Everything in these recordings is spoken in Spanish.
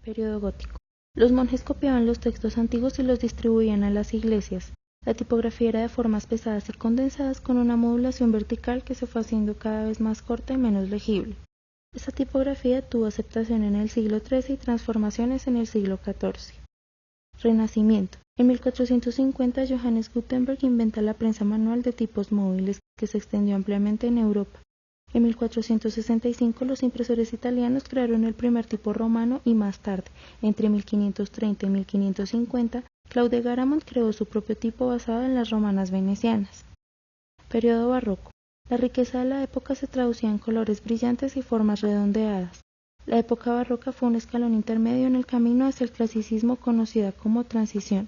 Periodo gótico. Los monjes copiaban los textos antiguos y los distribuían a las iglesias. La tipografía era de formas pesadas y condensadas con una modulación vertical que se fue haciendo cada vez más corta y menos legible. Esta tipografía tuvo aceptación en el siglo XIII y transformaciones en el siglo XIV. Renacimiento. En 1450 Johannes Gutenberg inventa la prensa manual de tipos móviles que se extendió ampliamente en Europa. En 1465 los impresores italianos crearon el primer tipo romano y más tarde, entre 1530 y 1550, Claude Garamond creó su propio tipo basado en las romanas venecianas. Periodo barroco. La riqueza de la época se traducía en colores brillantes y formas redondeadas. La época barroca fue un escalón intermedio en el camino hacia el clasicismo conocida como transición.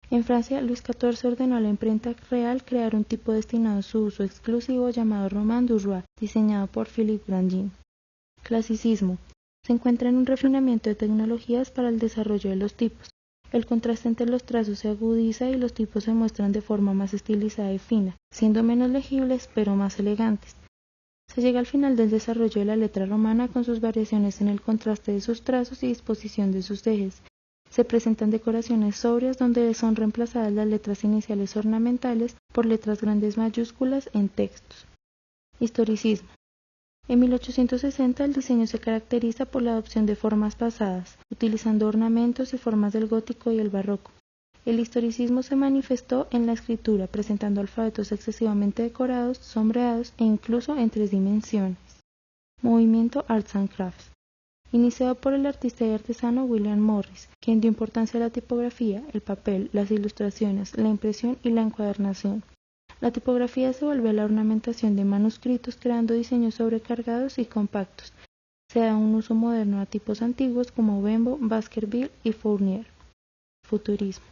En Francia, Luis XIV ordenó a la imprenta real crear un tipo destinado a su uso exclusivo llamado Roman du Roi, diseñado por Philippe Grandin. Clasicismo. Se encuentra en un refinamiento de tecnologías para el desarrollo de los tipos. El contraste entre los trazos se agudiza y los tipos se muestran de forma más estilizada y fina, siendo menos legibles pero más elegantes. Se llega al final del desarrollo de la letra romana con sus variaciones en el contraste de sus trazos y disposición de sus ejes. Se presentan decoraciones sobrias donde son reemplazadas las letras iniciales ornamentales por letras grandes mayúsculas en textos. Historicismo. En 1860 el diseño se caracteriza por la adopción de formas pasadas, utilizando ornamentos y formas del gótico y el barroco. El historicismo se manifestó en la escritura, presentando alfabetos excesivamente decorados, sombreados e incluso en 3 dimensiones. Movimiento Arts and Crafts. Iniciado por el artista y artesano William Morris, quien dio importancia a la tipografía, el papel, las ilustraciones, la impresión y la encuadernación. La tipografía se vuelve a la ornamentación de manuscritos creando diseños sobrecargados y compactos. Se da un uso moderno a tipos antiguos como Bembo, Baskerville y Fournier. Futurismo.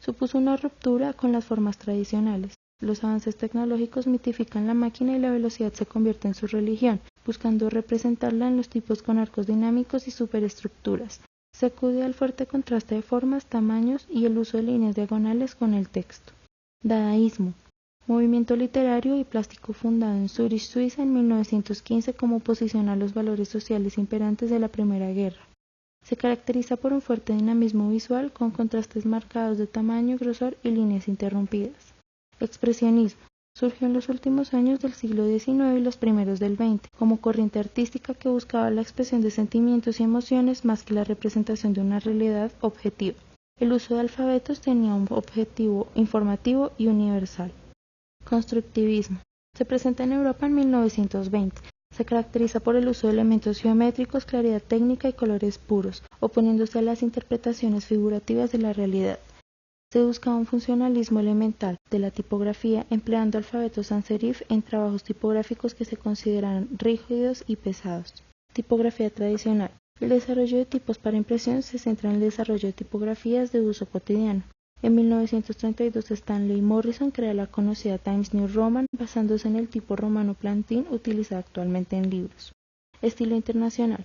Supuso una ruptura con las formas tradicionales. Los avances tecnológicos mitifican la máquina y la velocidad se convierte en su religión, buscando representarla en los tipos con arcos dinámicos y superestructuras. Se acude al fuerte contraste de formas, tamaños y el uso de líneas diagonales con el texto. Dadaísmo. Movimiento literario y plástico fundado en Zúrich, Suiza en 1915 como oposición a los valores sociales imperantes de la Primera Guerra. Se caracteriza por un fuerte dinamismo visual con contrastes marcados de tamaño, grosor y líneas interrumpidas. Expresionismo. Surgió en los últimos años del siglo XIX y los primeros del XX, como corriente artística que buscaba la expresión de sentimientos y emociones más que la representación de una realidad objetiva. El uso de alfabetos tenía un objetivo informativo y universal. Constructivismo. Se presenta en Europa en 1920. Se caracteriza por el uso de elementos geométricos, claridad técnica y colores puros, oponiéndose a las interpretaciones figurativas de la realidad. Se busca un funcionalismo elemental de la tipografía empleando alfabetos sans serif en trabajos tipográficos que se consideran rígidos y pesados. Tipografía tradicional. El desarrollo de tipos para impresión se centra en el desarrollo de tipografías de uso cotidiano. En 1932 Stanley Morrison crea la conocida Times New Roman basándose en el tipo romano plantin utilizado actualmente en libros. Estilo internacional.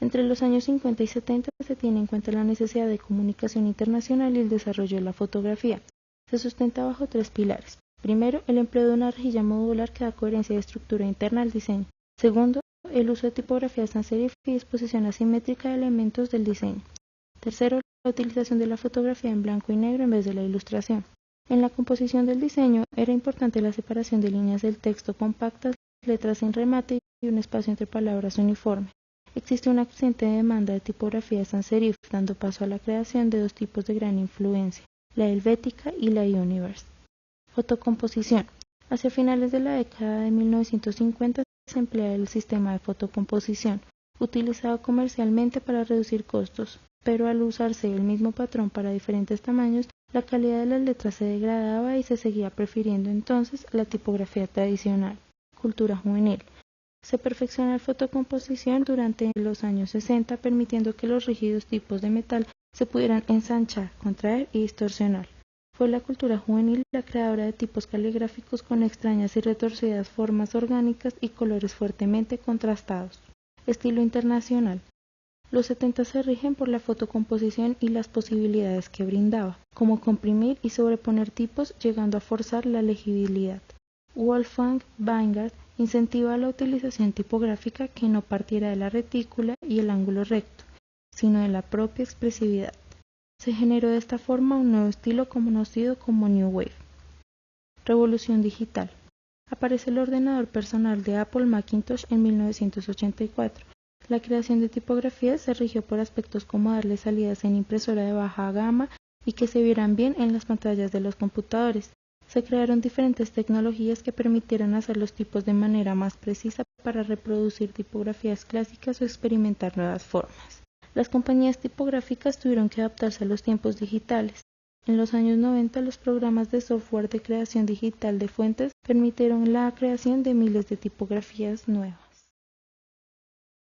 Entre los años 50 y 70 se tiene en cuenta la necesidad de comunicación internacional y el desarrollo de la fotografía. Se sustenta bajo 3 pilares. Primero, el empleo de una rejilla modular que da coherencia y estructura interna al diseño. Segundo, el uso de tipografías sans serif y disposición asimétrica de elementos del diseño. Tercero, la utilización de la fotografía en blanco y negro en vez de la ilustración. En la composición del diseño era importante la separación de líneas del texto compactas, letras sin remate y un espacio entre palabras uniforme. Existe una creciente demanda de tipografía sans serif, dando paso a la creación de 2 tipos de gran influencia, la helvética y la universe. Fotocomposición. Hacia finales de la década de 1950 se emplea el sistema de fotocomposición, utilizado comercialmente para reducir costos, pero al usarse el mismo patrón para diferentes tamaños, la calidad de las letras se degradaba y se seguía prefiriendo entonces la tipografía tradicional. Cultura juvenil. Se perfecciona la fotocomposición durante los años 60, permitiendo que los rígidos tipos de metal se pudieran ensanchar, contraer y distorsionar. Fue la cultura juvenil la creadora de tipos caligráficos con extrañas y retorcidas formas orgánicas y colores fuertemente contrastados. Estilo internacional. Los 70 se rigen por la fotocomposición y las posibilidades que brindaba, como comprimir y sobreponer tipos llegando a forzar la legibilidad. Wolfgang Weingart incentiva la utilización tipográfica que no partiera de la retícula y el ángulo recto, sino de la propia expresividad. Se generó de esta forma un nuevo estilo conocido como New Wave. Revolución digital. Aparece el ordenador personal de Apple Macintosh en 1984. La creación de tipografías se rigió por aspectos como darle salidas en impresora de baja gama y que se vieran bien en las pantallas de los computadores. Se crearon diferentes tecnologías que permitieran hacer los tipos de manera más precisa para reproducir tipografías clásicas o experimentar nuevas formas. Las compañías tipográficas tuvieron que adaptarse a los tiempos digitales. En los años 90, los programas de software de creación digital de fuentes permitieron la creación de miles de tipografías nuevas.